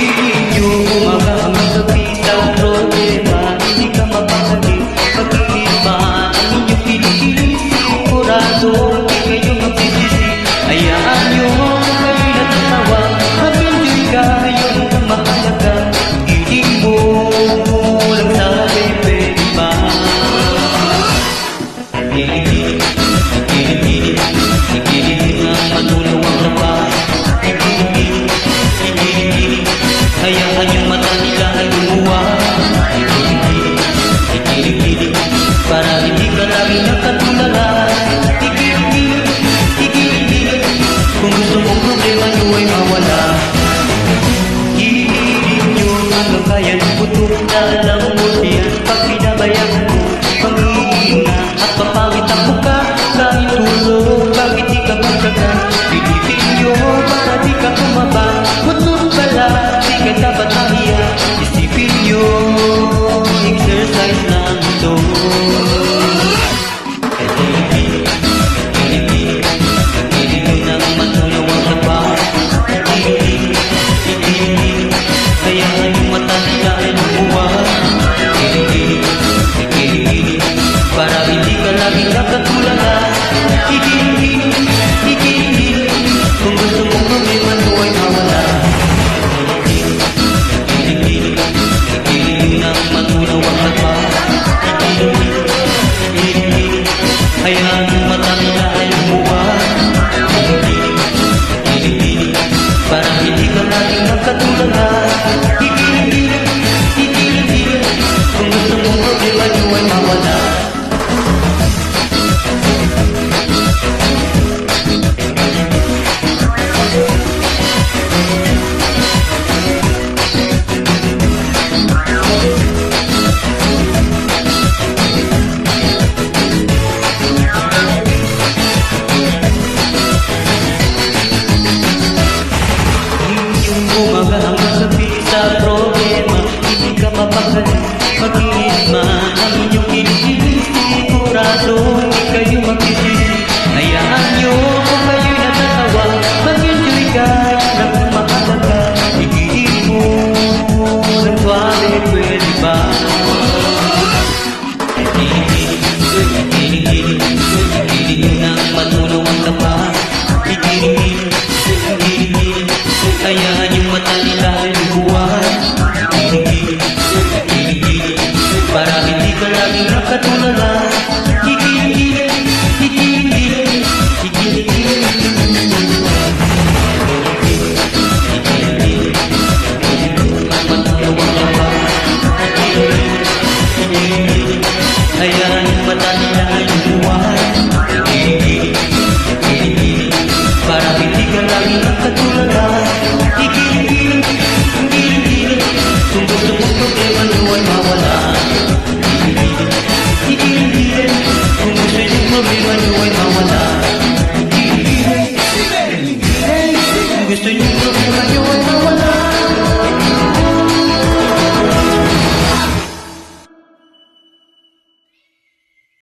Hihingin nyo umaga hanggang gabi sa problema, hindi ka mapakali. Pag-ibig ba ang inyong kilikili, sigurado di kayo magsisisi. Hayaan nyo kung kayo'y natatawa, mag-enjoy kayo ng mahalaga. Hiling mo lang sabi pwede ba? Hiling-hiling, hiling-hiling, hiling-hiling ang matulong ang labas. Hiling-hiling, hiling-hiling, hayaan yung mata nila ay lumuwa. Hiling-hiling, hiling-hiling, para hindi ka laging nakatulala. Hiling-hiling, hiling-hiling, kung gusto mong problema nyo ay mawala. Hiling nyo hanggang kaya ng putok na lang mo yan. Pag pinabayang mo, pag-iingat at papangit ang muka. Kahit tulog, bakit di ka magsaga? Pilitin nyo, baka di ka kumaba. Matulog ka lang, di ka dapat mahiya. Isipin nyo, exercise lang ito. Hiling-hiling, hiling-hiling, hiling nang matulog ang labas. Hiling-hiling, hiling-hiling, hayaan yung mata nila ay lumuwa. Hiling-hiling, hiling-hiling, para hindi ka laging nakatulala. Hiling-hiling, hiling-hiling, kung gusto mong problema mo ay mawala. Hiling-hiling, hiling-hiling nang matulog ang labas. Hiling-hiling, hiling-hiling, hayaan yung mata nila ay lumuwa. Hiling-hiling, hiling-hiling, para hindi ka laging nakatulala. Hiling-hiling, hiling-hiling, kung gusto mong problema nyo ay mawala. Yung umaga hanggang gabi sa problema, hindi ka mapakali. Mag-iis man ang inyong kilikili, sigurado hindi kayo magsisisi. Hayaan nyo kung kayo'y natatawa, mag-enjoy kayo ng mahalaga. Higilin mo ng suave, pwede ba? Hiling-hiling, hiling-hiling, hiling nang matulong ang labas. Hiling-hiling, hiling-hiling, hayaan yung mata nila ay lumuwan. Hiling-hiling, hiling-hiling, para hindi ka laging nakatulala. Hiling-hiling, hiling-hiling, hiling-hiling, hiling-hiling, matulong ang labas. Hiling-hiling, hiling-hiling, hayaan yung mata nila ay lumuwan. Hiling-hiling, hiling-hiling, para hindi ka laging nakatulala. Hiling-hiling, hiling-hiling, kung gusto mong problema nyo ay mawala. Hiling-hiling, hiling-hiling, kung gusto yung problema nyo ay mawala. Hiling-hiling, kung gusto nyo